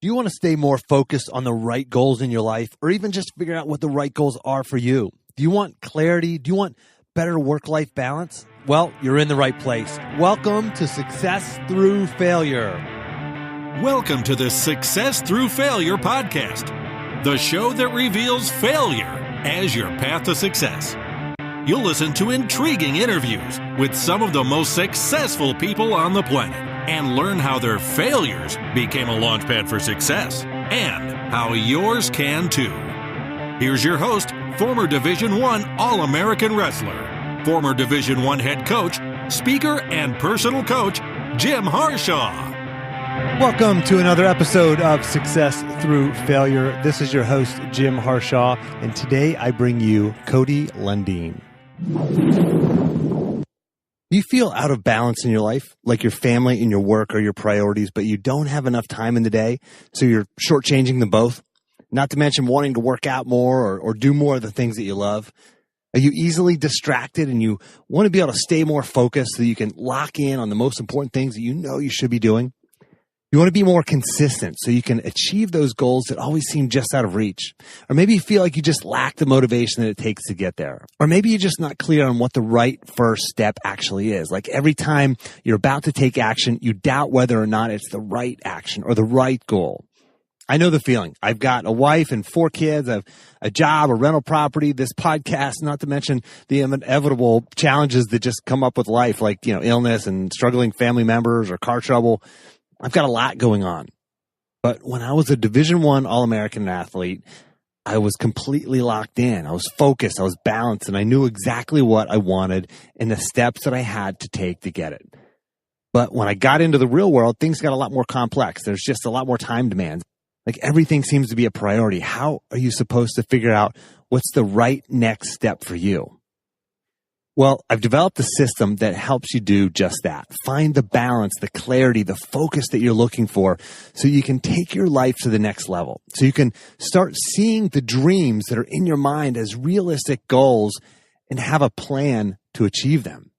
Do you want to stay more focused on the right goals in your life, or even just figure out what the right goals are for you? Do you want clarity? Do you want better work-life balance? Well, you're in the right place. Welcome to Success Through Failure. Welcome to the Success Through Failure podcast, the show that reveals failure as your path to success. You'll listen to intriguing interviews with some of the most successful people on the planet and learn how their failures became a launchpad for success and how yours can too. Here's your host, former Division I All-American wrestler, former Division I head coach, speaker, and personal coach, Jim Harshaw. Welcome to another episode of Success Through Failure. This is your host, Jim Harshaw, and today I bring you Cody Lundin. Do you feel out of balance in your life, like your family and your work are your priorities, but you don't have enough time in the day, so you're shortchanging them both? Not to mention wanting to work out more or do more of the things that you love. Are you easily distracted and you want to be able to stay more focused so you can lock in on the most important things that you know you should be doing? You want to be more consistent so you can achieve those goals that always seem just out of reach. Or maybe you feel like you just lack the motivation that it takes to get there. Or maybe you're just not clear on what the right first step actually is. Like every time you're about to take action, you doubt whether or not it's the right action or the right goal. I know the feeling. I've got a wife and 4 kids. I have a job, a rental property, this podcast, not to mention the inevitable challenges that just come up with life, like, illness and struggling family members or car trouble. I've got a lot going on. But when I was a Division I All-American athlete, I was completely locked in. I was focused, I was balanced, and I knew exactly what I wanted and the steps that I had to take to get it. But when I got into the real world, things got a lot more complex. There's just a lot more time demands. Like everything seems to be a priority. How are you supposed to figure out what's the right next step for you? Well, I've developed a system that helps you do just that. Find the balance, the clarity, the focus that you're looking for so you can take your life to the next level. So you can start seeing the dreams that are in your mind as realistic goals and have a plan to achieve them.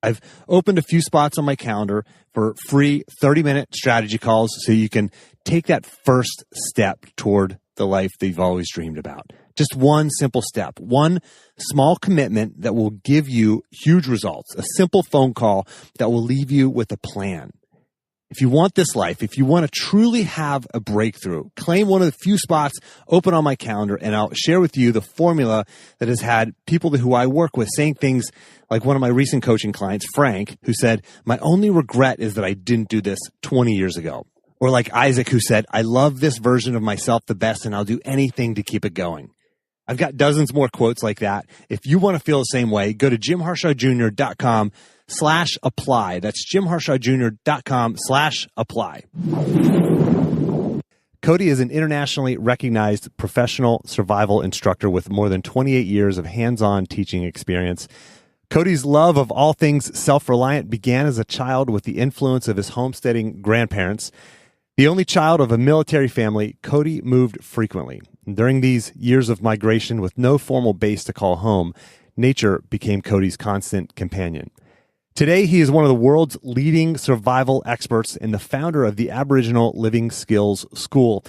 I've opened a few spots on my calendar for free 30-minute strategy calls so you can take that first step toward the life that you've always dreamed about. Just one simple step, one small commitment that will give you huge results, a simple phone call that will leave you with a plan. If you want this life, if you want to truly have a breakthrough, claim one of the few spots open on my calendar, and I'll share with you the formula that has had people who I work with saying things like one of my recent coaching clients, Frank, who said, "My only regret is that I didn't do this 20 years ago." Or like Isaac, who said, "I love this version of myself the best, and I'll do anything to keep it going." I've got dozens more quotes like that. If you want to feel the same way, go to jimharshawjr.com/apply. That's jimharshawjr.com/apply. Cody is an internationally recognized professional survival instructor with more than 28 years of hands-on teaching experience. Cody's love of all things self-reliant began as a child with the influence of his homesteading grandparents. The only child of a military family, Cody moved frequently. During these years of migration with no formal base to call home, nature became Cody's constant companion. Today, he is one of the world's leading survival experts and the founder of the Aboriginal Living Skills School.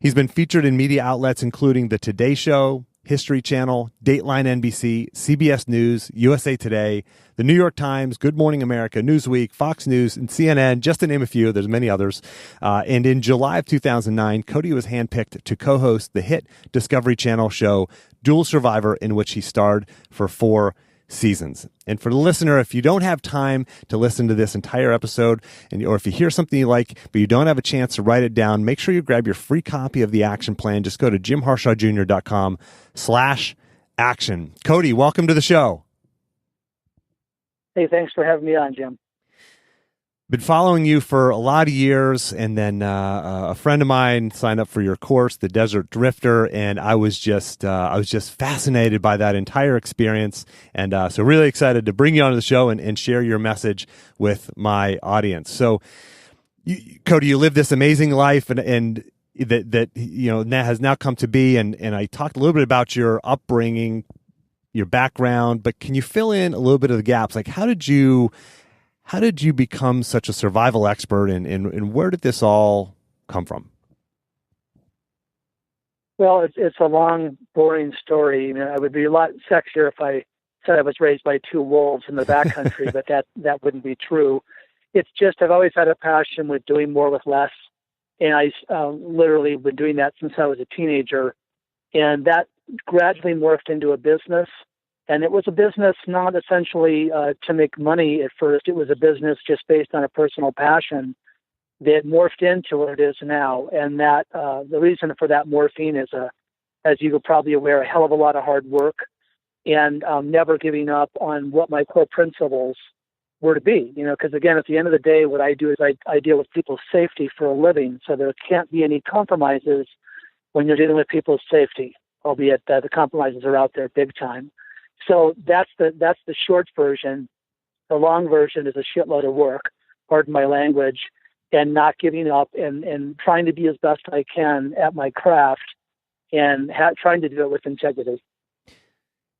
He's been featured in media outlets including The Today Show, History Channel, Dateline NBC, CBS News, USA Today, The New York Times, Good Morning America, Newsweek, Fox News, and CNN, just to name a few. There's many others. And in July of 2009, Cody was handpicked to co-host the hit Discovery Channel show Dual Survivor, in which he starred for 4 seasons. And for the listener, if you don't have time to listen to this entire episode, or if you hear something you like, but you don't have a chance to write it down, make sure you grab your free copy of the action plan. Just go to jimharshawjr.com/action. Cody, welcome to the show. Hey, thanks for having me on, Jim. Been following you for a lot of years, and then a friend of mine signed up for your course, the Desert Drifter, and I was just fascinated by that entire experience, and so really excited to bring you onto the show and share your message with my audience. So, Cody, you live this amazing life, and that has now come to be, and I talked a little bit about your upbringing, your background, but can you fill in a little bit of the gaps? Like, how did you become such a survival expert, and where did this all come from? Well, it's a long, boring story. I mean, I would be a lot sexier if I said I was raised by two wolves in the backcountry, but that wouldn't be true. It's just I've always had a passion with doing more with less, and I literally been doing that since I was a teenager, and that gradually morphed into a business. And it was a business not essentially to make money at first. It was a business just based on a personal passion that morphed into what it is now. And that the reason for that morphine is, as you're probably aware, a hell of a lot of hard work and never giving up on what my core principles were to be. Because again, at the end of the day, what I do is I deal with people's safety for a living. So there can't be any compromises when you're dealing with people's safety, albeit that the compromises are out there big time. So that's the short version. The long version is a shitload of work, pardon my language, and not giving up and trying to be as best I can at my craft and trying to do it with integrity.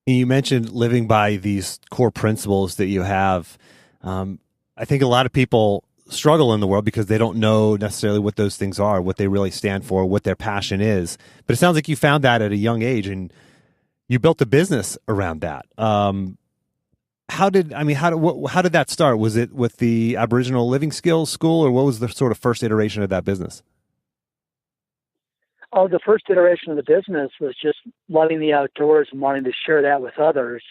You mentioned living by these core principles that you have. I think a lot of people struggle in the world because they don't know necessarily what those things are, what they really stand for, what their passion is. But it sounds like you found that at a young age and you built a business around that. How did that start? Was it with the Aboriginal Living Skills School, or what was the sort of first iteration of that business? Oh, the first iteration of the business was just loving the outdoors and wanting to share that with others.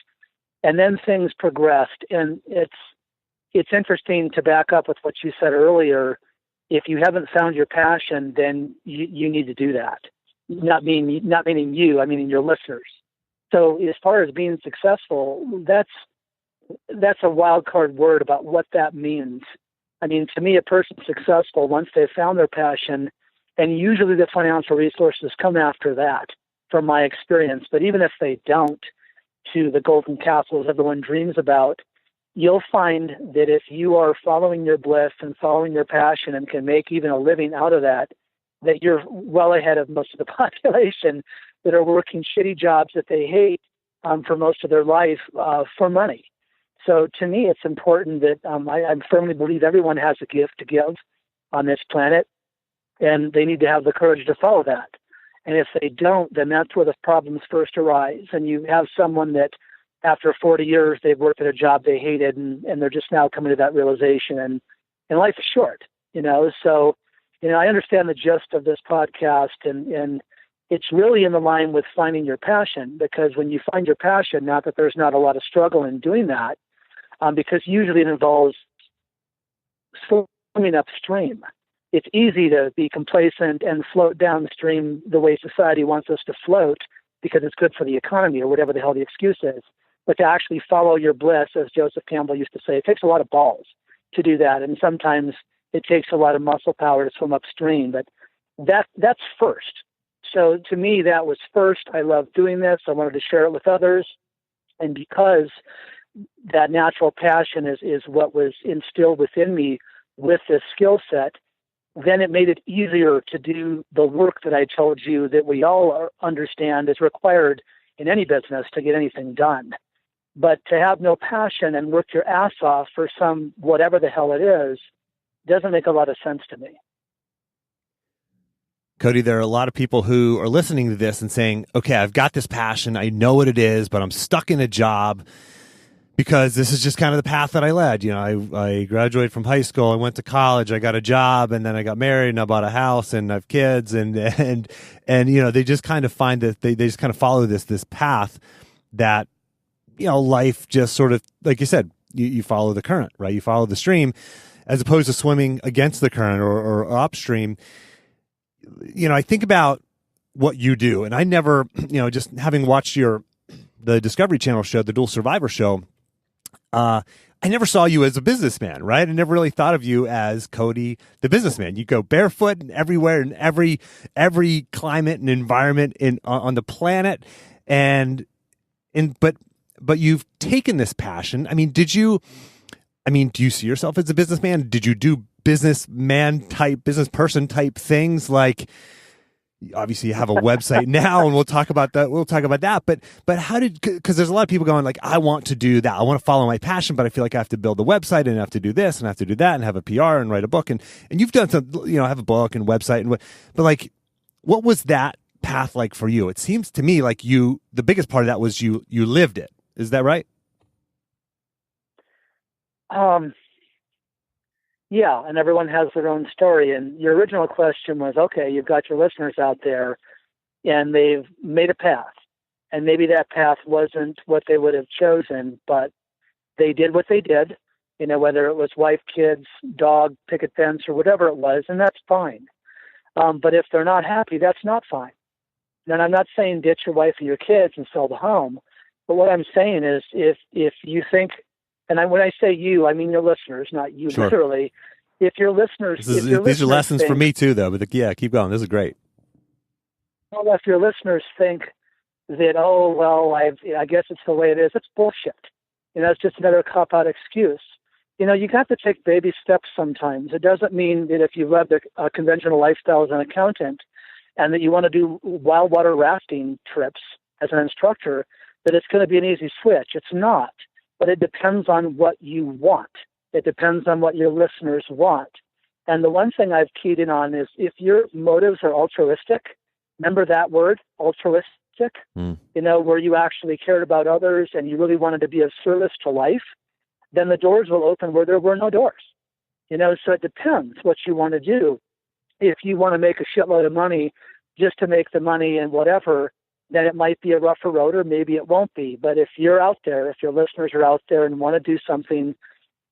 And then things progressed. And it's interesting to back up with what you said earlier. If you haven't found your passion, then you need to do that. Not meaning you, I mean your listeners. So as far as being successful, that's a wild card word about what that means. I mean, to me, a person's successful once they've found their passion, and usually the financial resources come after that, from my experience. But even if they don't, to the golden castles everyone dreams about, you'll find that if you are following your bliss and following your passion and can make even a living out of that, that you're well ahead of most of the population that are working shitty jobs that they hate for most of their life for money. So to me, it's important that I firmly believe everyone has a gift to give on this planet, and they need to have the courage to follow that. And if they don't, then that's where the problems first arise. And you have someone that after 40 years, they've worked at a job they hated, and they're just now coming to that realization. And life is short, So, I understand the gist of this podcast, and it's really in the line with finding your passion, because when you find your passion, not that there's not a lot of struggle in doing that, because usually it involves swimming upstream. It's easy to be complacent and float downstream the way society wants us to float because it's good for the economy or whatever the hell the excuse is. But to actually follow your bliss, as Joseph Campbell used to say, it takes a lot of balls to do that. And sometimes it takes a lot of muscle power to swim upstream. But that's first. So to me, that was first. I love doing this. I wanted to share it with others. And because that natural passion is what was instilled within me with this skill set, then it made it easier to do the work that I told you that we all understand is required in any business to get anything done. But to have no passion and work your ass off for some whatever the hell it is doesn't make a lot of sense to me. Cody, there are a lot of people who are listening to this and saying, okay, I've got this passion. I know what it is, but I'm stuck in a job because this is just kind of the path that I led. I graduated from high school. I went to college. I got a job, and then I got married, and I bought a house, and I have kids, and they just kind of find that they just kind of follow this path that, life just sort of, like you said, you follow the current, right? You follow the stream as opposed to swimming against the current or upstream. I think about what you do, and I never, just having watched the Discovery Channel show, the Dual Survivor show, I never saw you as a businessman, right? I never really thought of you as Cody, the businessman. You go barefoot and everywhere in every climate and environment on the planet, but you've taken this passion. do you see yourself as a businessman? Did you do business person type things? Like, obviously you have a website now, and we'll talk about that. But how because there's a lot of people going like, I want to do that. I want to follow my passion, but I feel like I have to build a website and I have to do this and I have to do that and have a PR and write a book. And you've done some, have a book and website but like, what was that path like for you? It seems to me like the biggest part of that was you lived it. Is that right? Yeah, and everyone has their own story. And your original question was, okay, you've got your listeners out there and they've made a path. And maybe that path wasn't what they would have chosen, but they did what they did, whether it was wife, kids, dog, picket fence, or whatever it was, and that's fine. But if they're not happy, that's not fine. And I'm not saying ditch your wife and your kids and sell the home, but what I'm saying is if you think, and when I say you, I mean your listeners, not you Sure. literally. If your listeners, these are lessons for me too, though. But yeah, keep going. This is great. Well, if your listeners think that, oh well, I guess it's the way it is, it's bullshit. It's just another cop-out excuse. You got to take baby steps sometimes. It doesn't mean that if you've led a conventional lifestyle as an accountant and that you want to do wild water rafting trips as an instructor, that it's going to be an easy switch. It's not. But it depends on what you want. It depends on what your listeners want. And the one thing I've keyed in on is if your motives are altruistic, remember that word, altruistic, where you actually cared about others and you really wanted to be of service to life, then the doors will open where there were no doors. So it depends what you want to do. If you want to make a shitload of money just to make the money and whatever, then it might be a rougher road or maybe it won't be. But if you're out there, if your listeners are out there and want to do something,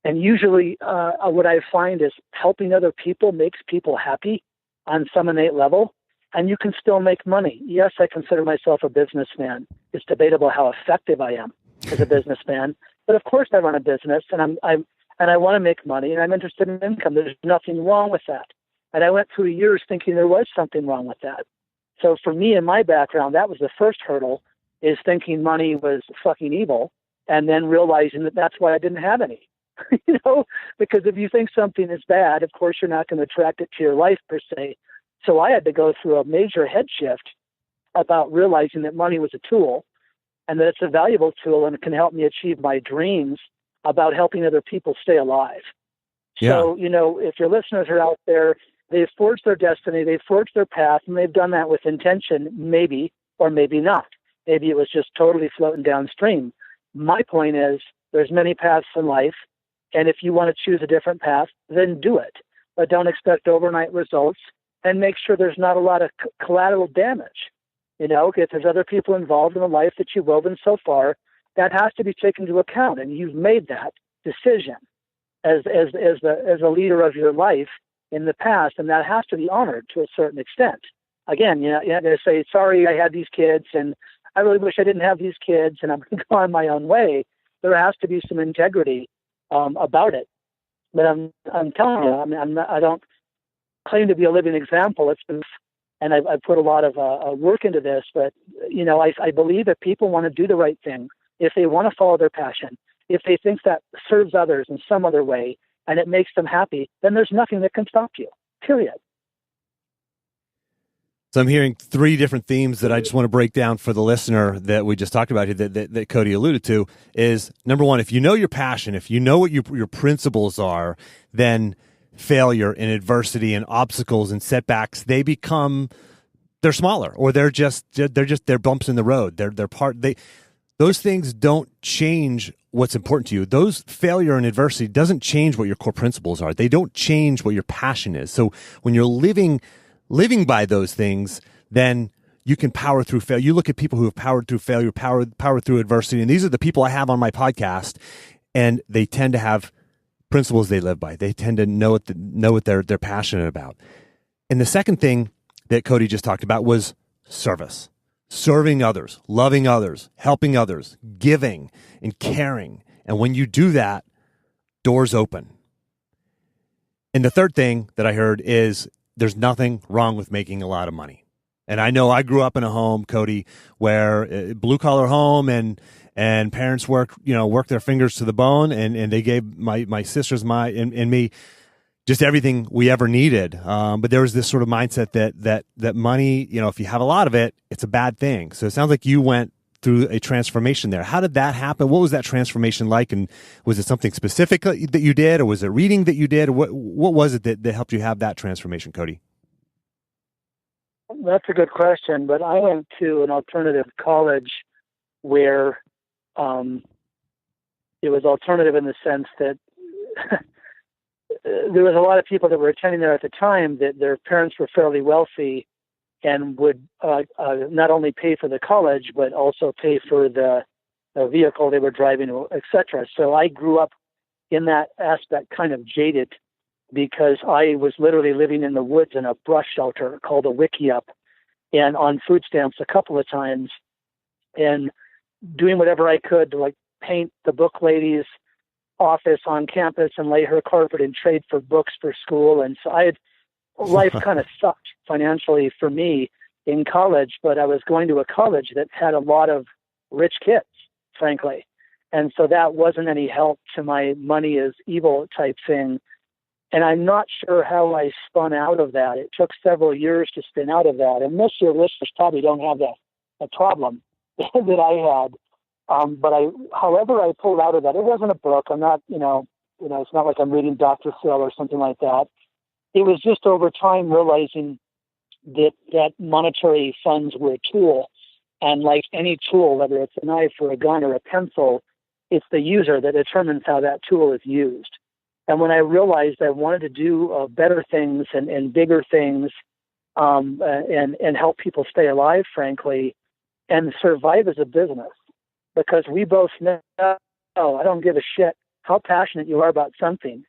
and usually what I find is helping other people makes people happy on some innate level, and you can still make money. Yes, I consider myself a businessman. It's debatable how effective I am as a businessman, but of course I run a business, and I want to make money, and I'm interested in income. There's nothing wrong with that. And I went through years thinking there was something wrong with that. So for me, in my background, that was the first hurdle, is thinking money was fucking evil, and then realizing that that's why I didn't have any. Because if you think something is bad, of course you're not going to attract it to your life per se. So I had to go through a major head shift about realizing that money was a tool and that it's a valuable tool and it can help me achieve my dreams about helping other people stay alive. Yeah. So, if your listeners are out there, they've forged their destiny, they've forged their path, and they've done that with intention, maybe, or maybe not. Maybe it was just totally floating downstream. My point is, there's many paths in life, and if you want to choose a different path, then do it. But don't expect overnight results, and make sure there's not a lot of collateral damage. If there's other people involved in the life that you've woven so far, that has to be taken into account, and you've made that decision as a leader of your life in the past, and that has to be honored to a certain extent. Again, you're not going to say, sorry, I had these kids, and I really wish I didn't have these kids, and I'm going to go on my own way. There has to be some integrity about it. But I'm telling you, I don't claim to be a living example. It's been, and I've put a lot of work into this, but I believe that people want to do the right thing. If they want to follow their passion, if they think that serves others in some other way, and it makes them happy, then there's nothing that can stop you, period. So I'm hearing three different themes that I just want to break down for the listener that we just talked about here that Cody alluded to is, number one, if you know your passion, if you know what your principles are, then failure and adversity and obstacles and setbacks, they're smaller, or they're bumps in the road. Those things don't change what's important to you. Those failure and adversity doesn't change what your core principles are. They don't change what your passion is. So when you're living by those things, then you can power through failure. You look at people who have powered through failure, powered through adversity, and these are the people I have on my podcast, and they tend to have principles they live by. They tend to know what they're passionate about. And the second thing that Cody just talked about was service. Serving others, loving others, helping others, giving and caring. And when you do that, doors open. And the third thing that I heard is there's nothing wrong with making a lot of money. And I know I grew up in a home, Cody, where blue collar home and parents worked their fingers to the bone, and they gave my sisters and me just everything we ever needed. But there was this sort of mindset that money, if you have a lot of it, it's a bad thing. So it sounds like you went through a transformation there. How did that happen? What was that transformation like? And was it something specific that you did, or was it reading that you did? What was it that helped you have that transformation, Cody? That's a good question, but I went to an alternative college where it was alternative in the sense that there was a lot of people that were attending there at the time that their parents were fairly wealthy and would not only pay for the college, but also pay for the vehicle they were driving, etc. So I grew up in that aspect kind of jaded because I was literally living in the woods in a brush shelter called a wickiup and on food stamps a couple of times and doing whatever I could to like paint the book lady's office on campus and lay her carpet and trade for books for school. And so life kind of sucked financially for me in college, but I was going to a college that had a lot of rich kids, frankly. And so that wasn't any help to my money is evil type thing. And I'm not sure how I spun out of that. It took several years to spin out of that. And most of your listeners probably don't have a problem that I had. But however I pulled out of that, it wasn't a book. I'm not, it's not like I'm reading Dr. Phil or something like that. It was just over time realizing that monetary funds were a tool. And like any tool, whether it's a knife or a gun or a pencil, it's the user that determines how that tool is used. And when I realized I wanted to do better things and bigger things and help people stay alive, frankly, and survive as a business, because we both know, I don't give a shit how passionate you are about something.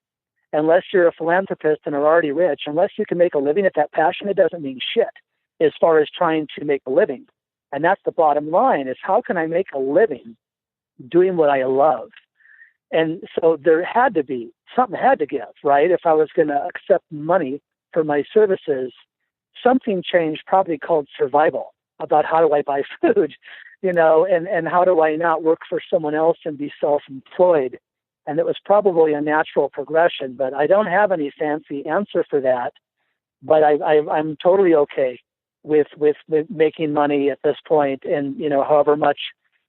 Unless you're a philanthropist and are already rich, unless you can make a living at that passion, it doesn't mean shit as far as trying to make a living. And that's the bottom line, is how can I make a living doing what I love? And so something had to give, right? If I was going to accept money for my services, something changed probably called survival, about how do I buy food, and how do I not work for someone else and be self-employed? And it was probably a natural progression, but I don't have any fancy answer for that. But I'm totally okay with making money at this point, and however much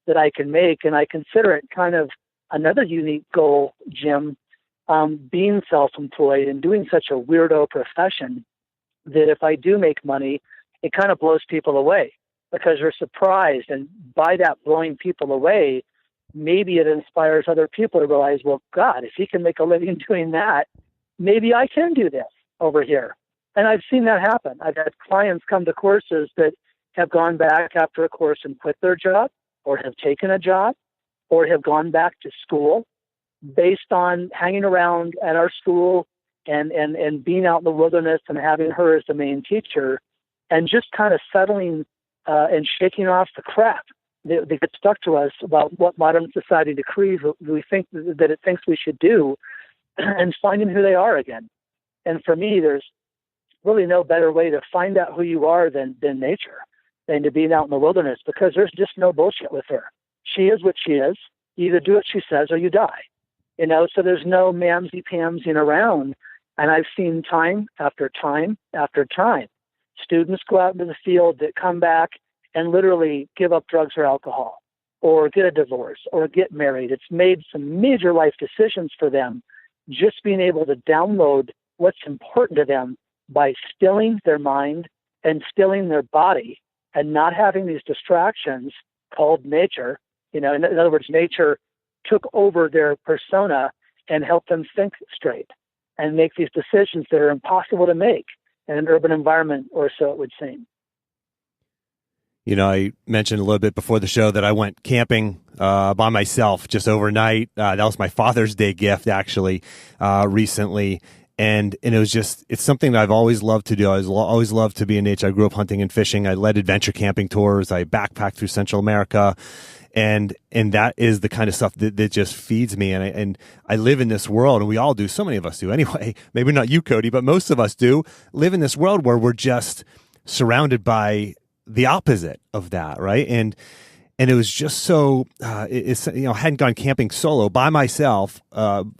that I can make, and I consider it kind of another unique goal, Jim, being self-employed and doing such a weirdo profession that if I do make money, it kind of blows people away because they're surprised, and by that blowing people away, maybe it inspires other people to realize, well, God, if he can make a living doing that, maybe I can do this over here. And I've seen that happen. I've had clients come to courses that have gone back after a course and quit their job, or have taken a job, or have gone back to school based on hanging around at our school and being out in the wilderness and having her as the main teacher and just kind of settling and shaking off the crap that get stuck to us about what modern society decrees we think that it thinks we should do, and finding who they are again. And for me, there's really no better way to find out who you are than nature, than to be out in the wilderness, because there's just no bullshit with her. She is what she is. You either do what she says or you die. So there's no mamsy-pamsying around. And I've seen time after time after time, students go out into the field that come back and literally give up drugs or alcohol, or get a divorce, or get married. It's made some major life decisions for them, just being able to download what's important to them by stilling their mind and stilling their body and not having these distractions called nature. In other words, nature took over their persona and helped them think straight and make these decisions that are impossible to make in an urban environment, or so it would seem. I mentioned a little bit before the show that I went camping by myself just overnight. That was my Father's Day gift, actually, recently. And it was it's something that I've always loved to do. I always loved to be in nature. I grew up hunting and fishing. I led adventure camping tours. I backpacked through Central America. And that is the kind of stuff that just feeds me. And I live in this world, and we all do. So many of us do anyway. Maybe not you, Cody, but most of us do live in this world where we're just surrounded by the opposite of that, right? And it was just so, I hadn't gone camping solo by myself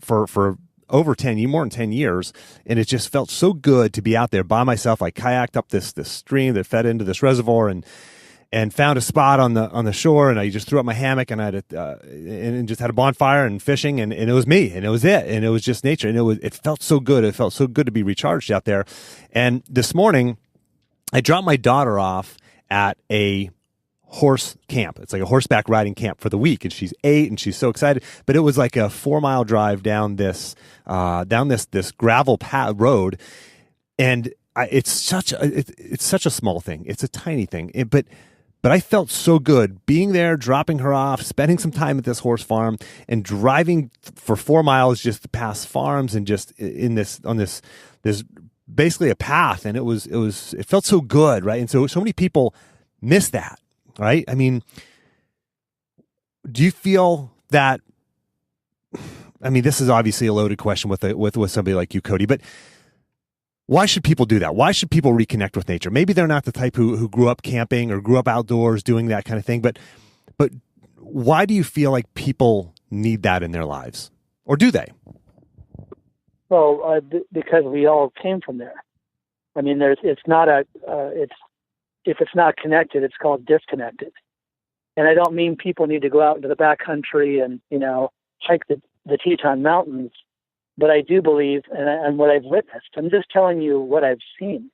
for over more than 10 years. And it just felt so good to be out there by myself. I kayaked up this stream that fed into this reservoir and found a spot on the shore, and I just threw up my hammock, and I had and just had a bonfire and fishing, and it was me, and it was it, and it was just nature, and it felt so good. It felt so good to be recharged out there. And this morning, I dropped my daughter off at a horse camp. It's like a horseback riding camp for the week, and she's 8 and she's so excited. But it was like a 4-mile drive down this gravel road, and it's such a small thing. It's a tiny thing, but I felt so good being there, dropping her off, spending some time at this horse farm, and driving for 4 miles just past farms and just on this basically a path. And it felt so good, right? And so many people miss that, right? I mean, do you feel that? I mean, this is obviously a loaded question with somebody like you, Cody, but why should people do that? Why should people reconnect with nature? Maybe they're not the type who grew up camping or grew up outdoors doing that kind of thing, but why do you feel like people need that in their lives? Or do they? Well, because we all came from there. I mean, if it's not connected, it's called disconnected. And I don't mean people need to go out into the backcountry and, hike the Teton Mountains. But I do believe, and what I've witnessed, I'm just telling you what I've seen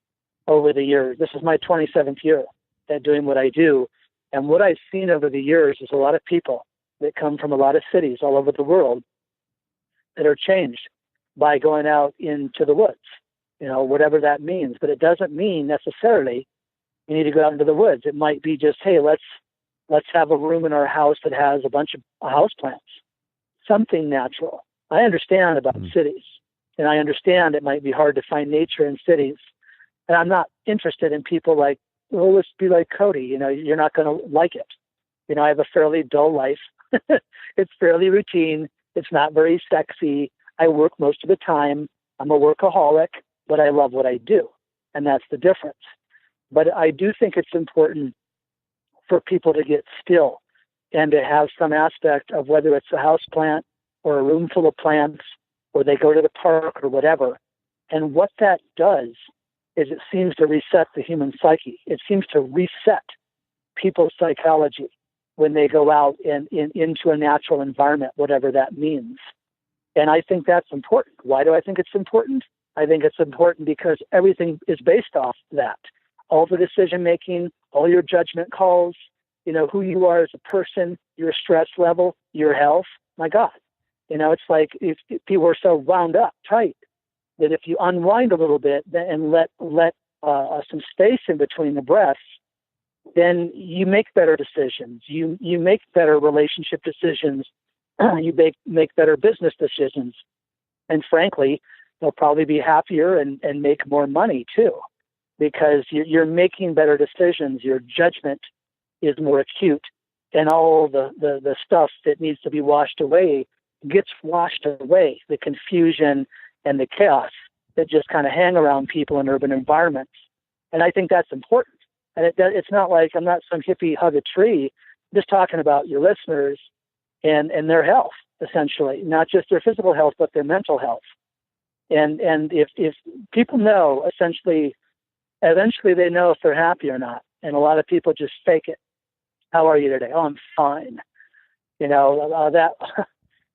over the years. This is my 27th year at doing what I do. And what I've seen over the years is a lot of people that come from a lot of cities all over the world that are changed by going out into the woods, whatever that means. But it doesn't mean necessarily you need to go out into the woods. It might be just, hey, let's have a room in our house that has a bunch of houseplants, something natural. I understand about cities, and I understand it might be hard to find nature in cities. And I'm not interested in people like, well, let's be like Cody. You're not going to like it. I have a fairly dull life. It's fairly routine. It's not very sexy. I work most of the time. I'm a workaholic, but I love what I do. And that's the difference. But I do think it's important for people to get still and to have some aspect of whether it's a house plant or a room full of plants, or they go to the park or whatever. And what that does is it seems to reset the human psyche. It seems to reset people's psychology when they go out and into a natural environment, whatever that means. And I think that's important. Why do I think it's important? I think it's important because everything is based off that. All the decision-making, all your judgment calls, who you are as a person, your stress level, your health. My God. It's like if people are so wound up tight that if you unwind a little bit and let some space in between the breaths, then you make better decisions. You make better relationship decisions. You make better business decisions. And frankly, they'll probably be happier and make more money too, because you're making better decisions. Your judgment is more acute, and all the stuff that needs to be washed away gets washed away, the confusion and the chaos that just kind of hang around people in urban environments. And I think that's important. And it's not like I'm not some hippie hug a tree. I'm just talking about your listeners and their health, essentially, not just their physical health, but their mental health. And if people know, eventually they know if they're happy or not. And a lot of people just fake it. How are you today? Oh, I'm fine.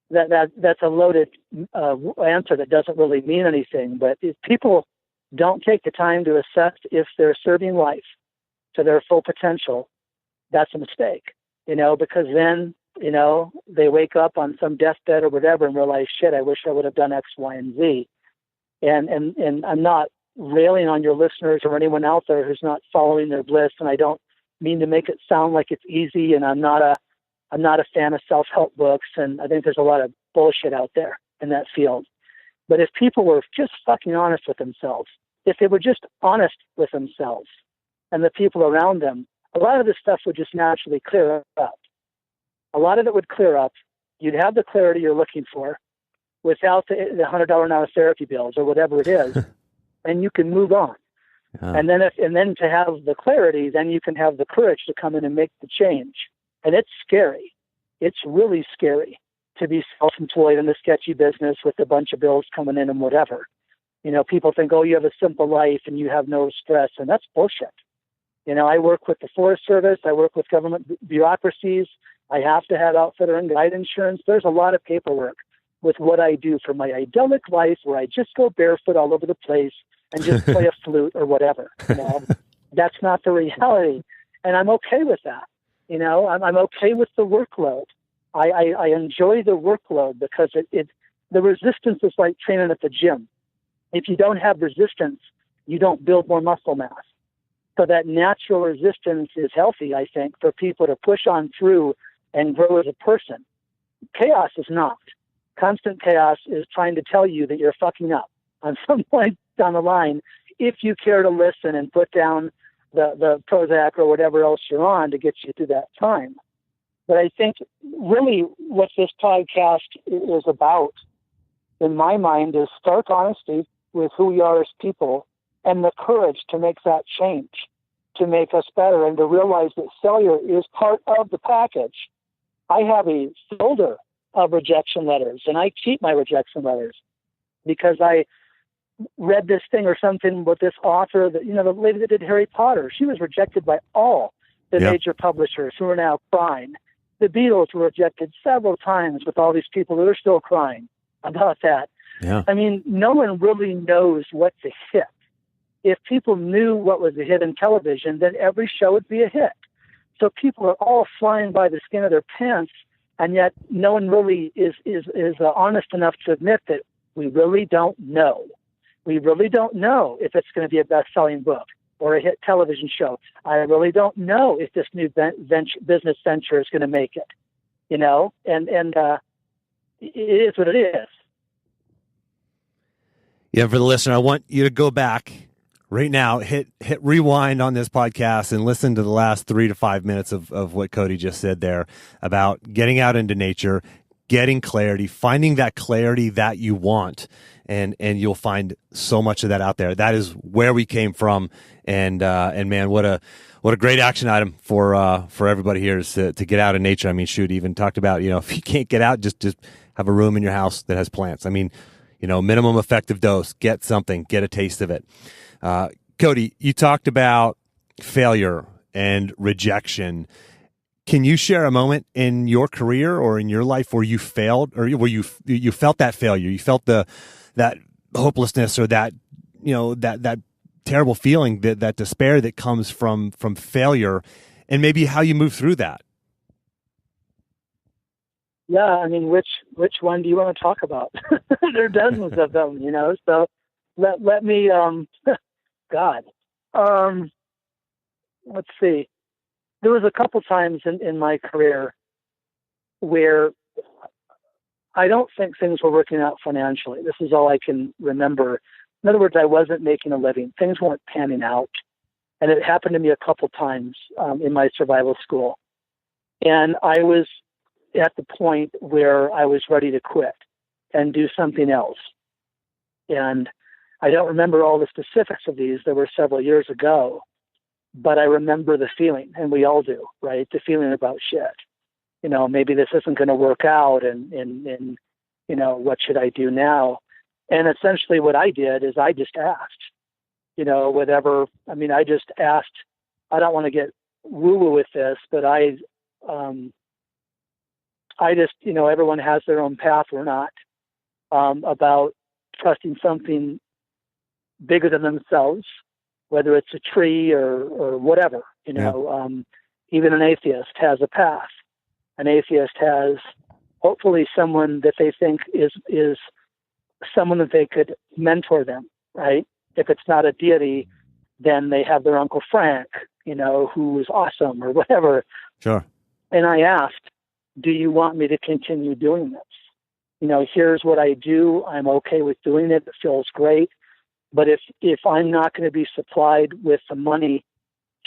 That's a loaded answer that doesn't really mean anything. But if people don't take the time to assess if they're serving life to their full potential, that's a mistake, because then, they wake up on some deathbed or whatever and realize, shit, I wish I would have done X, Y, and Z. And I'm not railing on your listeners or anyone out there who's not following their bliss. And I don't mean to make it sound like it's easy. And I'm not a fan of self-help books, and I think there's a lot of bullshit out there in that field. But if people were just fucking honest with themselves, if they were just honest with themselves and the people around them, a lot of this stuff would just naturally clear up. A lot of it would clear up. You'd have the clarity you're looking for without the $100 an hour therapy bills or whatever it is, and you can move on. And then to have the clarity, then you can have the courage to come in and make the change. And it's scary. It's really scary to be self-employed in a sketchy business with a bunch of bills coming in and whatever. People think, oh, you have a simple life and you have no stress, and that's bullshit. I work with the Forest Service. I work with government bureaucracies. I have to have outfitter and guide insurance. There's a lot of paperwork with what I do for my idyllic life where I just go barefoot all over the place and just play a flute or whatever. That's not the reality. And I'm okay with that. You know, I'm okay with the workload. I enjoy the workload because the resistance is like training at the gym. If you don't have resistance, you don't build more muscle mass. So that natural resistance is healthy, I think, for people to push on through and grow as a person. Chaos is not. Constant chaos is trying to tell you that you're fucking up on some point down the line if you care to listen and put down the Prozac or whatever else you're on to get you through that time. But I think really what this podcast is about, in my mind, is stark honesty with who we are as people and the courage to make that change, to make us better, and to realize that failure is part of the package. I have a folder of rejection letters, and I keep my rejection letters because I read this thing or something with this author that, the lady that did Harry Potter, she was rejected by all the major publishers who are now crying. The Beatles were rejected several times with all these people that are still crying about that. Yeah. I mean, no one really knows what's a hit. If people knew what was a hit in television, then every show would be a hit. So people are all flying by the skin of their pants, and yet no one really is honest enough to admit that we really don't know. We really don't know if it's going to be a best-selling book or a hit television show. I really don't know if this new business venture is going to make it, and it is what it is. Yeah, for the listener, I want you to go back right now, hit rewind on this podcast and listen to the last 3 to 5 minutes of what Cody just said there about getting out into nature, getting clarity, finding that clarity that you want. And you'll find so much of that out there. That is where we came from. And man, what a great action item for everybody here is to get out in nature. I mean, shoot, even talked about, if you can't get out, just have a room in your house that has plants. I mean, minimum effective dose, get something, get a taste of it. Cody, you talked about failure and rejection. Can you share a moment in your career or in your life where you failed, or where you felt that failure, you felt that hopelessness, or that that terrible feeling, that despair that comes from failure, and maybe how you move through that? Yeah, I mean, which one do you want to talk about? There are dozens of them, So let me God. Let's see. There was a couple times in my career where I don't think things were working out financially. This is all I can remember. In other words, I wasn't making a living. Things weren't panning out. And it happened to me a couple times in my survival school. And I was at the point where I was ready to quit and do something else. And I don't remember all the specifics of these. There were several years ago. But I remember the feeling, and we all do, right? The feeling about shit. Maybe this isn't going to work out, and what should I do now? And essentially what I did is I just asked, whatever. I mean, I just asked. I don't want to get woo-woo with this, but I just, everyone has their own path or not, about trusting something bigger than themselves, whether it's a tree or whatever, even an atheist has a path. An atheist has hopefully someone that they think is someone that they could mentor them, right? If it's not a deity, then they have their Uncle Frank, who is awesome or whatever. Sure. And I asked, do you want me to continue doing this? Here's what I do. I'm okay with doing it. It feels great. But if I'm not going to be supplied with the money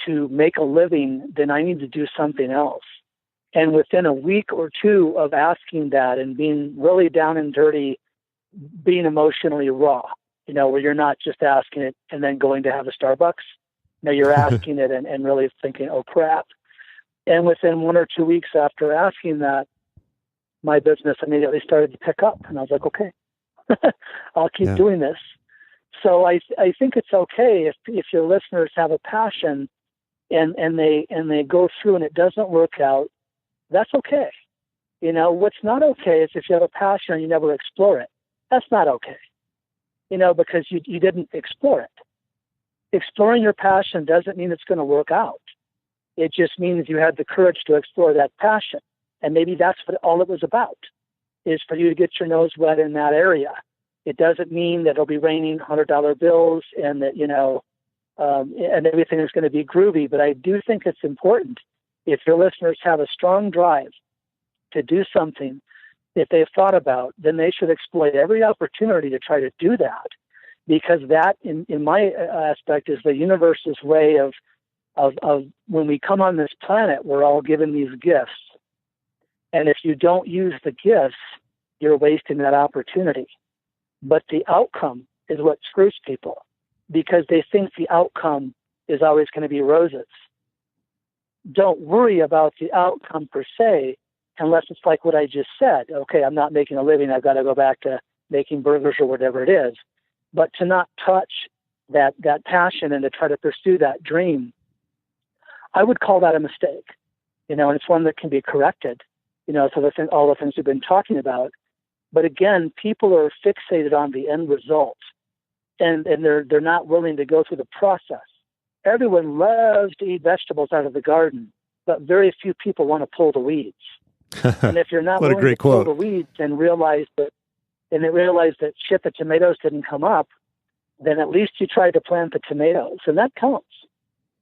to make a living, then I need to do something else. And within a week or two of asking that and being really down and dirty, being emotionally raw, where you're not just asking it and then going to have a Starbucks. You're asking it and really thinking, oh, crap. And within 1 or 2 weeks after asking that, my business immediately started to pick up. And I was like, okay, I'll keep doing this. So I think it's okay if your listeners have a passion and they go through and it doesn't work out. That's okay. What's not okay is if you have a passion and you never explore it. That's not okay. Because you didn't explore it. exploring your passion doesn't mean it's going to work out. It just means you had the courage to explore that passion. And maybe that's what all it was about, is for you to get your nose wet in that area. It doesn't mean that it'll be raining $100 bills and that, and everything is going to be groovy. But I do think it's important, if your listeners have a strong drive to do something that they've thought about, then they should exploit every opportunity to try to do that. Because that, in my aspect, is the universe's way of when we come on this planet, we're all given these gifts. And if you don't use the gifts, you're wasting that opportunity. But the outcome is what screws people, because they think the outcome is always going to be roses. Don't worry about the outcome per se, unless it's like what I just said. Okay, I'm not making a living. I've got to go back to making burgers or whatever it is. But to not touch that passion and to try to pursue that dream, I would call that a mistake. And it's one that can be corrected. So all the things we've been talking about. But again, people are fixated on the end result, and they're not willing to go through the process. Everyone loves to eat vegetables out of the garden, but very few people want to pull the weeds. And if you're not willing to pull the weeds and realize that shit, the tomatoes didn't come up, then at least you tried to plant the tomatoes, and that counts.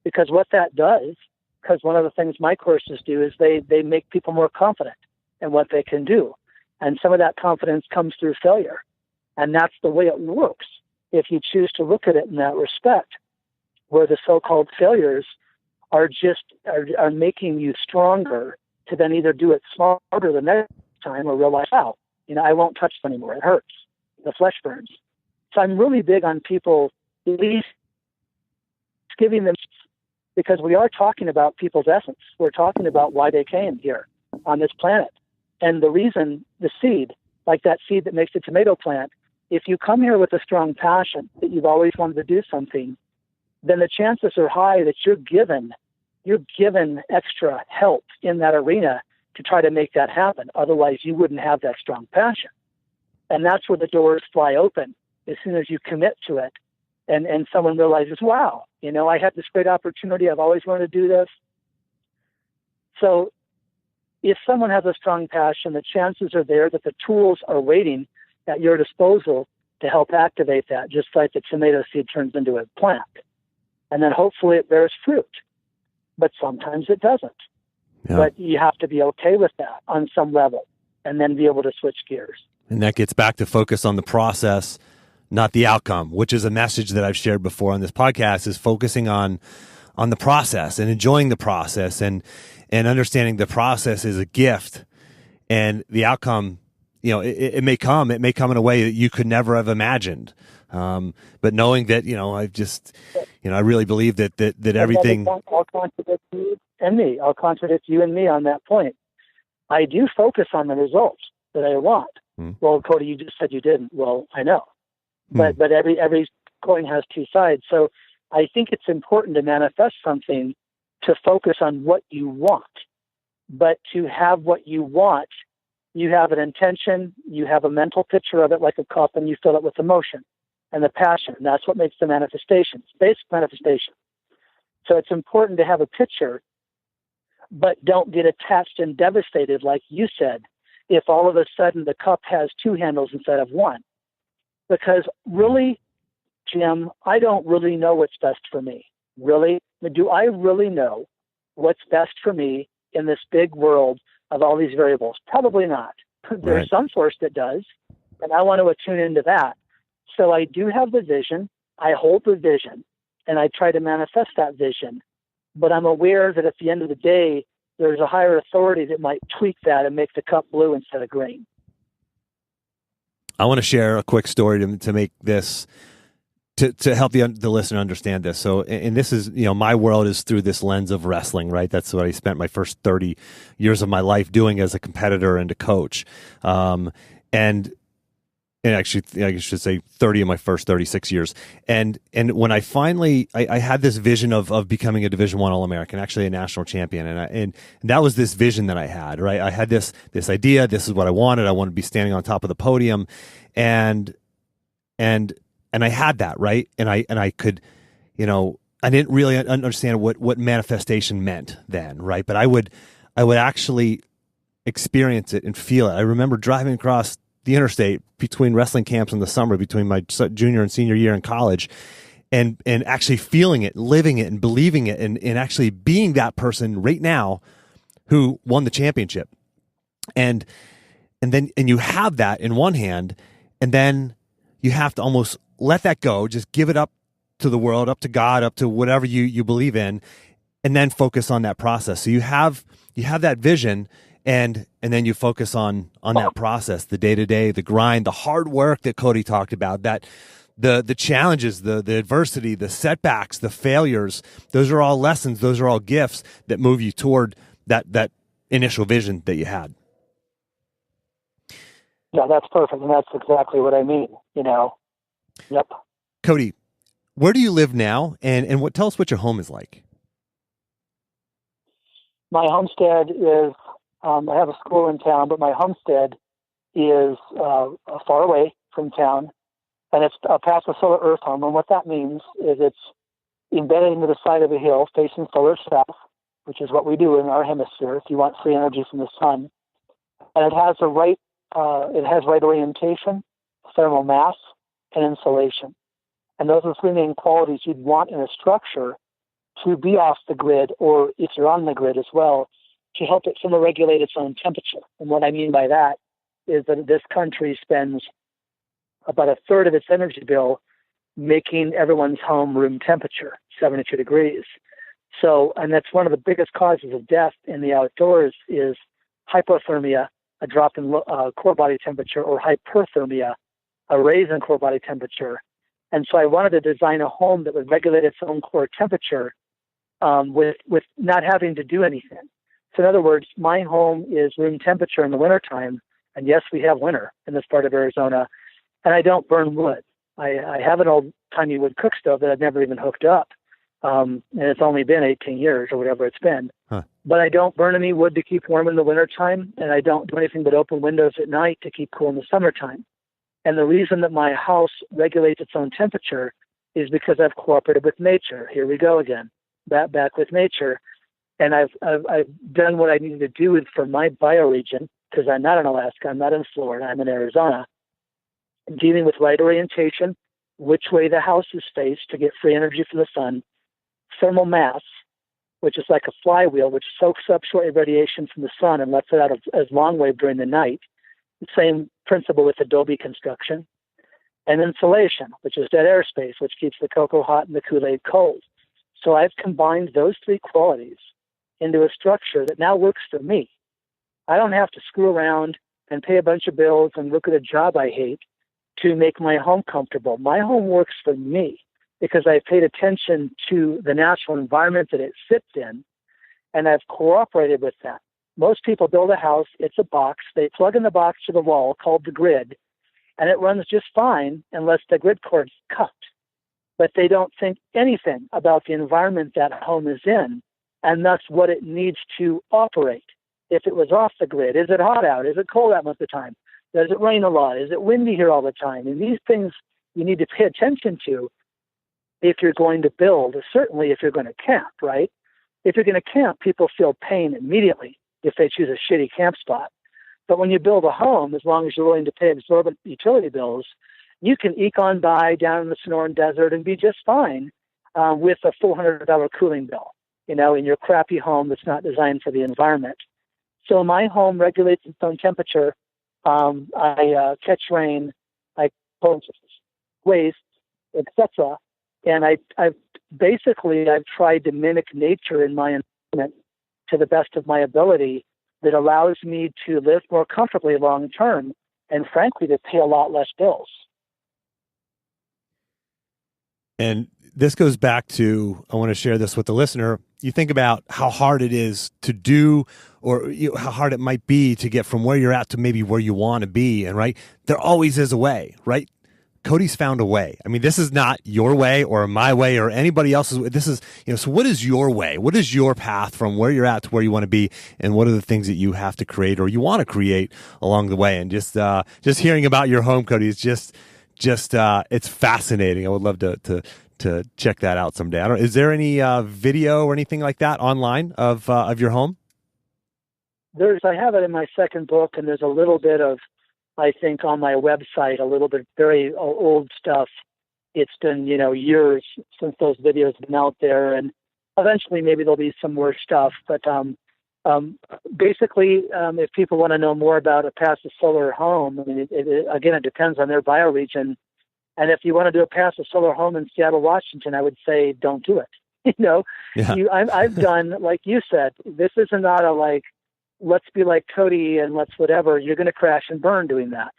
Because what that does, because one of the things my courses do is they make people more confident in what they can do. And some of that confidence comes through failure. And that's the way it works. If you choose to look at it in that respect, where the so-called failures are making you stronger to then either do it smarter the next time or realize, wow, I won't touch it anymore. It hurts. The flesh burns. So I'm really big on people at least giving them, because we are talking about people's essence. We're talking about why they came here on this planet. And the reason, the seed, like that seed that makes the tomato plant, if you come here with a strong passion that you've always wanted to do something, then the chances are high that you're given extra help in that arena to try to make that happen. Otherwise, you wouldn't have that strong passion. And that's where the doors fly open as soon as you commit to it. And someone realizes, wow, I had this great opportunity. I've always wanted to do this. So if someone has a strong passion, the chances are there that the tools are waiting at your disposal to help activate that, just like the tomato seed turns into a plant. And then hopefully it bears fruit. But sometimes it doesn't. Yeah. But you have to be okay with that on some level and then be able to switch gears. And that gets back to focus on the process, not the outcome, which is a message that I've shared before on this podcast, is focusing on the process and enjoying the process and understanding the process is a gift, and the outcome, it may come in a way that you could never have imagined. But knowing that, I really believe that everything. I'll contradict you and me. I'll contradict you and me on that point. I do focus on the results that I want. Well, Cody, you just said you didn't. Well, I know. But every coin has two sides. So I think it's important to manifest something to focus on what you want. But to have what you want, you have an intention, you have a mental picture of it like a cup, and you fill it with emotion and the passion. And that's what makes the manifestation, basic manifestation. So it's important to have a picture, but don't get attached and devastated, like you said, if all of a sudden the cup has two handles instead of one. Because really, Jim, I don't really know what's best for me. Really? Do I really know what's best for me in this big world of all these variables? Probably not. There's some source that does, and I want to attune into that. So I do have the vision. I hold the vision, and I try to manifest that vision. But I'm aware that at the end of the day, there's a higher authority that might tweak that and make the cup blue instead of green. I want to share a quick story to make this, to help the listener understand this. So, and this is, my world is through this lens of wrestling, right? That's what I spent my first 30 years of my life doing as a competitor and a coach. And actually, I should say 30 of my first 36 years. And when I finally, I had this vision of becoming a Division I All-American, actually a national champion. And that was this vision that I had, right? I had this idea. This is what I wanted. I wanted to be standing on top of the podium. And I had that, right? And I could, I didn't really understand what manifestation meant then, right? But I would actually experience it and feel it. I remember driving across the interstate between wrestling camps in the summer, between my junior and senior year in college, and actually feeling it, living it, and believing it, and actually being that person right now who won the championship. And then you have that in one hand, and then you have to almost let that go, just give it up to the world, up to God, up to whatever you believe in, and then focus on that process. So you have that vision, and then you focus on that process, the day-to-day, the grind, the hard work that Cody talked about, that the challenges, the adversity, the setbacks, the failures. Those are all lessons. Those are all gifts that move you toward that initial vision that you had. Yeah, that's perfect, and that's exactly what I mean. Yep. Cody, where do you live now, and tell us what your home is like? My homestead is, I have a school in town, but my homestead is far away from town, and it's past the solar earth home. And what that means is it's embedded into the side of a hill facing solar south, which is what we do in our hemisphere if you want free energy from the sun. And it has right orientation, thermal mass, and insulation. And those are the three main qualities you'd want in a structure to be off the grid, or if you're on the grid as well, to help it thermoregulate its own temperature. And what I mean by that is that this country spends about a third of its energy bill making everyone's home room temperature, 72 degrees. So, and that's one of the biggest causes of death in the outdoors is hypothermia, a drop in core body temperature, or hyperthermia, a raise in core body temperature. And so I wanted to design a home that would regulate its own core temperature with not having to do anything. So in other words, my home is room temperature in the wintertime. And yes, we have winter in this part of Arizona. And I don't burn wood. I have an old-timey wood cook stove that I've never even hooked up. And it's only been 18 years or whatever it's been. Huh. But I don't burn any wood to keep warm in the wintertime. And I don't do anything but open windows at night to keep cool in the summertime. And the reason that my house regulates its own temperature is because I've cooperated with nature. Here we go again, back with nature. And I've done what I needed to do for my bioregion, because I'm not in Alaska, I'm not in Florida, I'm in Arizona. I'm dealing with light orientation, which way the house is faced to get free energy from the sun, thermal mass, which is like a flywheel, which soaks up short-wave radiation from the sun and lets it out as long wave during the night. The same principle with adobe construction. And insulation, which is dead airspace, which keeps the cocoa hot and the Kool-Aid cold. So I've combined those three qualities into a structure that now works for me. I don't have to screw around and pay a bunch of bills and look at a job I hate to make my home comfortable. My home works for me because I've paid attention to the natural environment that it sits in, and I've cooperated with that. Most people build a house, it's a box, they plug in the box to the wall called the grid, and it runs just fine unless the grid cord's cut. But they don't think anything about the environment that home is in, and that's what it needs to operate. If it was off the grid, is it hot out? Is it cold out most of the time? Does it rain a lot? Is it windy here all the time? And these things you need to pay attention to if you're going to build, or certainly if you're going to camp, right? If you're going to camp, people feel pain immediately if they choose a shitty camp spot. But when you build a home, as long as you're willing to pay exorbitant utility bills, you can eke on by down in the Sonoran Desert and be just fine with a $400 cooling bill, in your crappy home that's not designed for the environment. So my home regulates its own temperature. I catch rain, I post waste, etc. And I've tried to mimic nature in my environment to the best of my ability that allows me to live more comfortably long term and frankly to pay a lot less bills. And this goes back to, I want to share this with the listener. You think about how hard it is to do, or how hard it might be to get from where you're at to maybe where you want to be. And right, there always is a way, right? Cody's found a way. I mean, this is not your way or my way or anybody else's way. This is, so what is your way? What is your path from where you're at to where you want to be? And what are the things that you have to create or you want to create along the way? And just hearing about your home, Cody, is just it's fascinating. I would love to to check that out someday. Is there any video or anything like that online of your home? I have it in my second book, and there's a little bit of, I think, on my website, a little bit very old stuff. It's been, years since those videos have been out there, and eventually maybe there'll be some more stuff. But basically, if people want to know more about a passive solar home, I mean, it depends on their bioregion. And if you want to do a passive solar home in Seattle, Washington, I would say don't do it. I've done, like you said, this is not a let's be like Cody and let's whatever. You're going to crash and burn doing that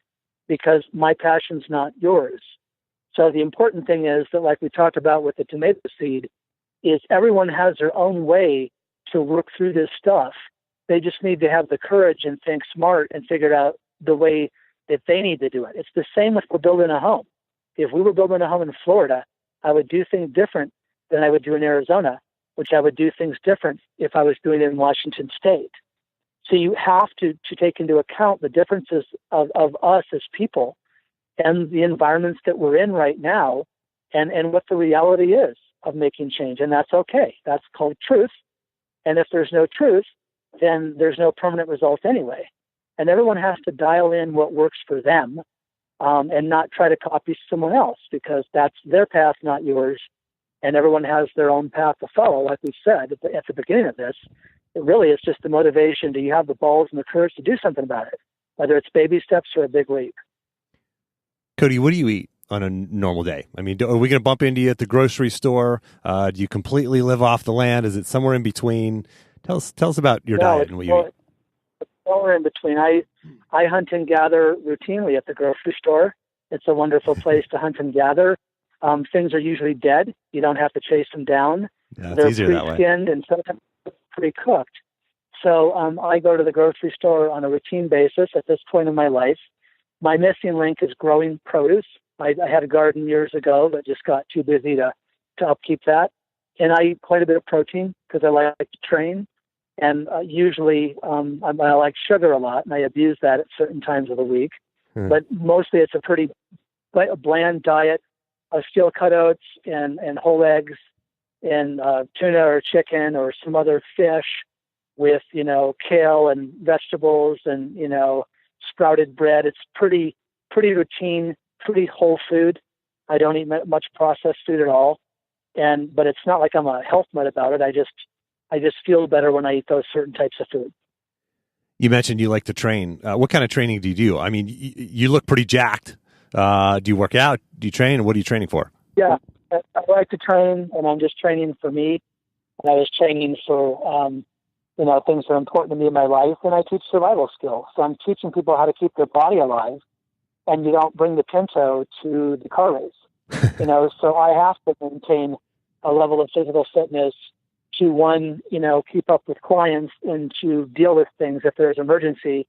because my passion's not yours. So the important thing is that, like we talked about with the tomato seed, is everyone has their own way to work through this stuff. They just need to have the courage and think smart and figure out the way that they need to do it. It's the same if we're building a home. If we were building a home in Florida, I would do things different than I would do in Arizona, which I would do things different if I was doing it in Washington State. So you have to take into account the differences of us as people and the environments that we're in right now and what the reality is of making change. And that's okay. That's called truth. And if there's no truth, then there's no permanent result anyway. And everyone has to dial in what works for them and not try to copy someone else because that's their path, not yours. And everyone has their own path to follow. Like we said at the beginning of this, it really is just the motivation. Do you have the balls and the courage to do something about it, whether it's baby steps or a big leap? Cody, what do you eat on a normal day? I mean, are we going to bump into you at the grocery store? Do you completely live off the land? Is it somewhere in between? Tell us about your diet and what you eat. It's somewhere in between. I hunt and gather routinely at the grocery store. It's a wonderful place to hunt and gather. Things are usually dead. You don't have to chase them down. Yeah, They're easier that way. pre-skinned and sometimes pre-cooked. So I go to the grocery store on a routine basis at this point in my life. My missing link is growing produce. I had a garden years ago, but just got too busy to upkeep that. And I eat quite a bit of protein because I like to train. And usually I like sugar a lot, and I abuse that at certain times of the week. But mostly it's a pretty bland diet of steel cut oats and whole eggs and tuna or chicken or some other fish with, kale and vegetables and, sprouted bread. It's pretty routine, pretty whole food. I don't eat much processed food at all. But it's not like I'm a health nut about it. I just feel better when I eat those certain types of food. You mentioned you like to train. What kind of training do you do? I mean, you look pretty jacked. Do you work out? Do you train? What are you training for? Yeah, I like to train, and I'm just training for me. And I was training for, things that are important to me in my life, and I teach survival skills. So I'm teaching people how to keep their body alive, and you don't bring the Pinto to the car race. So I have to maintain a level of physical fitness to, one, keep up with clients and to deal with things if there's emergency.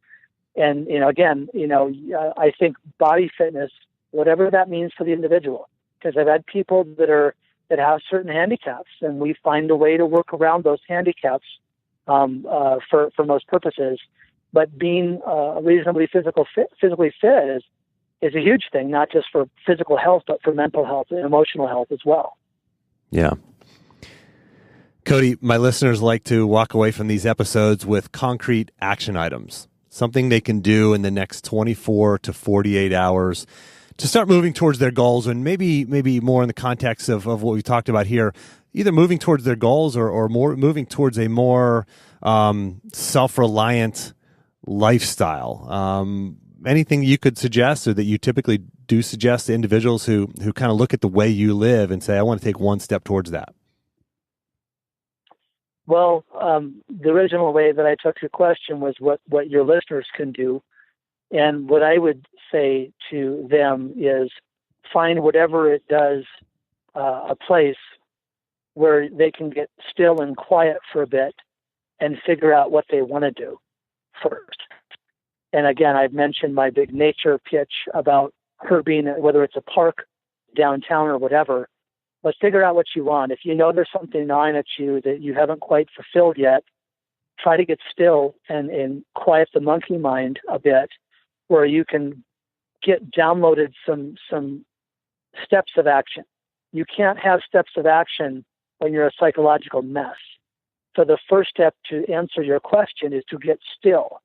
And, I think body fitness, whatever that means for the individual, because I've had people that have certain handicaps, and we find a way to work around those handicaps for most purposes. But being reasonably physically fit is a huge thing, not just for physical health, but for mental health and emotional health as well. Yeah. Cody, my listeners like to walk away from these episodes with concrete action items, something they can do in the next 24 to 48 hours to start moving towards their goals, and maybe more in the context of what we talked about here, either moving towards their goals or more moving towards a more self-reliant lifestyle. Anything you could suggest, or that you typically do suggest to individuals who kind of look at the way you live and say, I want to take one step towards that? Well, the original way that I took your question was what your listeners can do. And what I would say to them is find whatever it does, a place where they can get still and quiet for a bit and figure out what they want to do first. And again, I've mentioned my big nature pitch about her being, whether it's a park downtown or whatever, but figure out what you want. If you know there's something gnawing at you that you haven't quite fulfilled yet, try to get still and quiet the monkey mind a bit, where you can get downloaded some steps of action. you can't have steps of action when you're a psychological mess. So the first step to answer your question is to get still,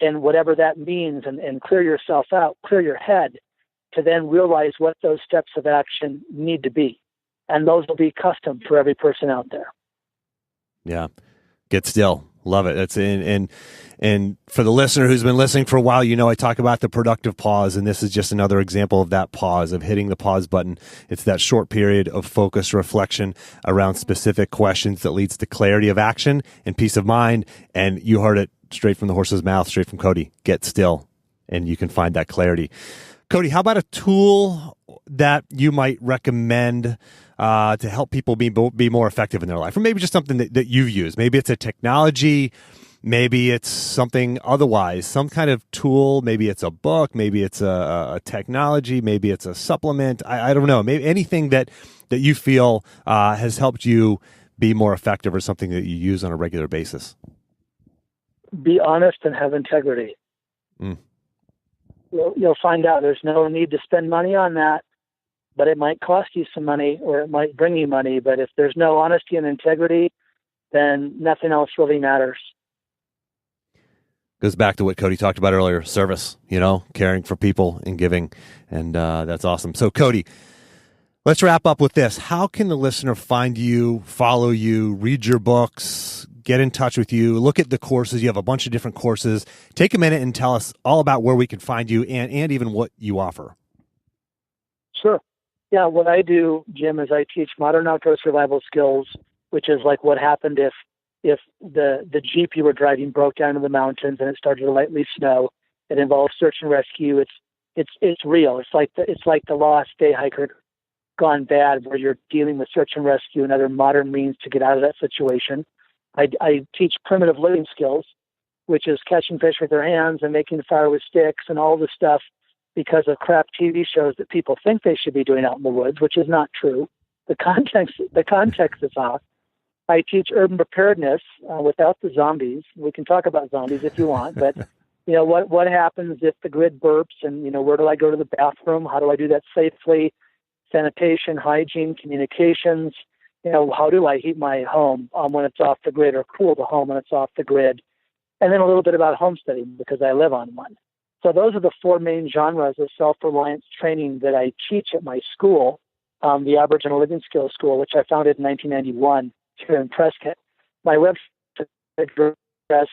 and whatever that means, and clear yourself out, clear your head, to then realize what those steps of action need to be. And those will be custom for every person out there. Yeah. Get still. Love it. That's and for the listener who's been listening for a while, I talk about the productive pause, and this is just another example of that pause, of hitting the pause button. It's that short period of focused reflection around specific questions that leads to clarity of action and peace of mind. And you heard it straight from the horse's mouth, straight from Cody. Get still, and you can find that clarity. Cody, how about a tool that you might recommend to help people be more effective in their life? Or maybe just something that you've used. Maybe it's a technology, maybe it's something otherwise, some kind of tool, maybe it's a book, maybe it's a technology, maybe it's a supplement. I don't know. Maybe anything that you feel has helped you be more effective, or something that you use on a regular basis. Be honest and have integrity. You'll find out there's no need to spend money on that, but it might cost you some money, or it might bring you money. But if there's no honesty and integrity, then nothing else really matters. Goes back to what Cody talked about earlier, service, caring for people and giving. And that's awesome. So Cody, let's wrap up with this. How can the listener find you, follow you, read your books, get in touch with you, look at the courses? You have a bunch of different courses. Take a minute and tell us all about where we can find you, and even what you offer. Sure. Yeah, what I do, Jim, is I teach modern outdoor survival skills, which is like what happened if the Jeep you were driving broke down in the mountains and it started to lightly snow. It involves search and rescue. It's real. It's like the Lost Day Hiker gone bad, where you're dealing with search and rescue and other modern means to get out of that situation. I teach primitive living skills, which is catching fish with their hands and making fire with sticks and all this stuff, because of crap TV shows that people think they should be doing out in the woods, which is not true. The context is off. I teach urban preparedness without the zombies. We can talk about zombies if you want, but what happens if the grid burps, and where do I go to the bathroom? How do I do that safely? Sanitation, hygiene, communications. How do I heat my home when it's off the grid, or cool the home when it's off the grid? And then a little bit about homesteading, because I live on one. So those are the four main genres of self-reliance training that I teach at my school, the Aboriginal Living Skills School, which I founded in 1991 here in Prescott. My website address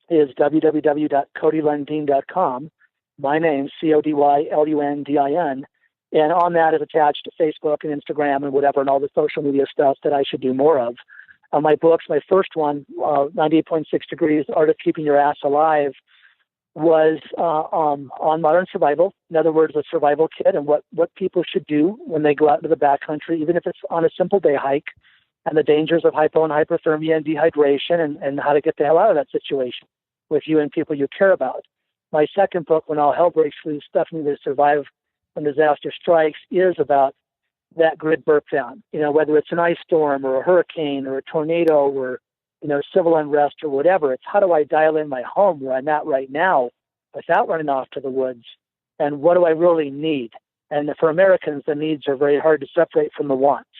is www.codylundin.com. My name, CODYLUNDIN. And on that is attached to Facebook and Instagram and whatever, and all the social media stuff that I should do more of. My books, my first one, 98.6 Degrees, Art of Keeping Your Ass Alive, was on modern survival. In other words, a survival kit, and what people should do when they go out into the backcountry, even if it's on a simple day hike, and the dangers of hypo and hyperthermia and dehydration, and how to get the hell out of that situation with you and people you care about. My second book, When All Hell Breaks Loose, Stuff You Need to Survive When Disaster Strikes, is about that grid burp down. Whether it's an ice storm or a hurricane or a tornado or civil unrest or whatever. It's how do I dial in my home where I'm at right now without running off to the woods? And what do I really need? And for Americans, the needs are very hard to separate from the wants.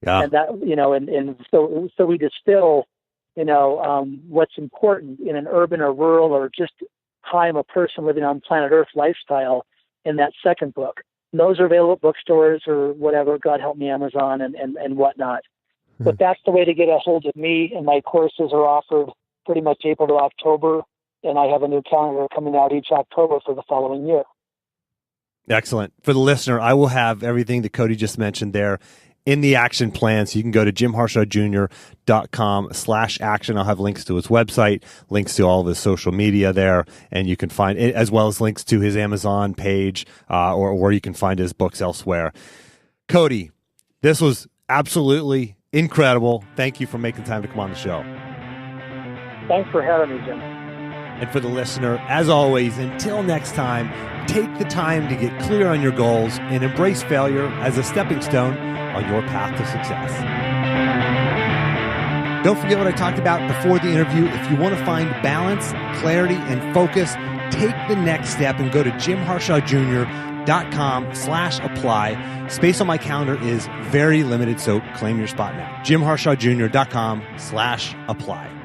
Yeah. And that, and so we distill, what's important in an urban or rural or just how I'm a person living on planet Earth lifestyle in that second book. And those are available at bookstores or whatever, God help me, Amazon and whatnot. But that's the way to get a hold of me, and my courses are offered pretty much April to October, and I have a new calendar coming out each October for the following year. Excellent. For the listener, I will have everything that Cody just mentioned there in the action plan, so you can go to jimharshawjr.com/action. I'll have links to his website, links to all of his social media there, and you can find it, as well as links to his Amazon page or where you can find his books elsewhere. Cody, this was absolutely incredible. Thank you for making time to come on the show. Thanks for having me, Jim. And for the listener, as always, until next time, take the time to get clear on your goals and embrace failure as a stepping stone on your path to success. Don't forget what I talked about before the interview. If you want to find balance, clarity, and focus, take the next step and go to jimharshawjr.com jimharshawjr.com/apply. Space on my calendar is very limited, so claim your spot now. jimharshawjr.com/apply.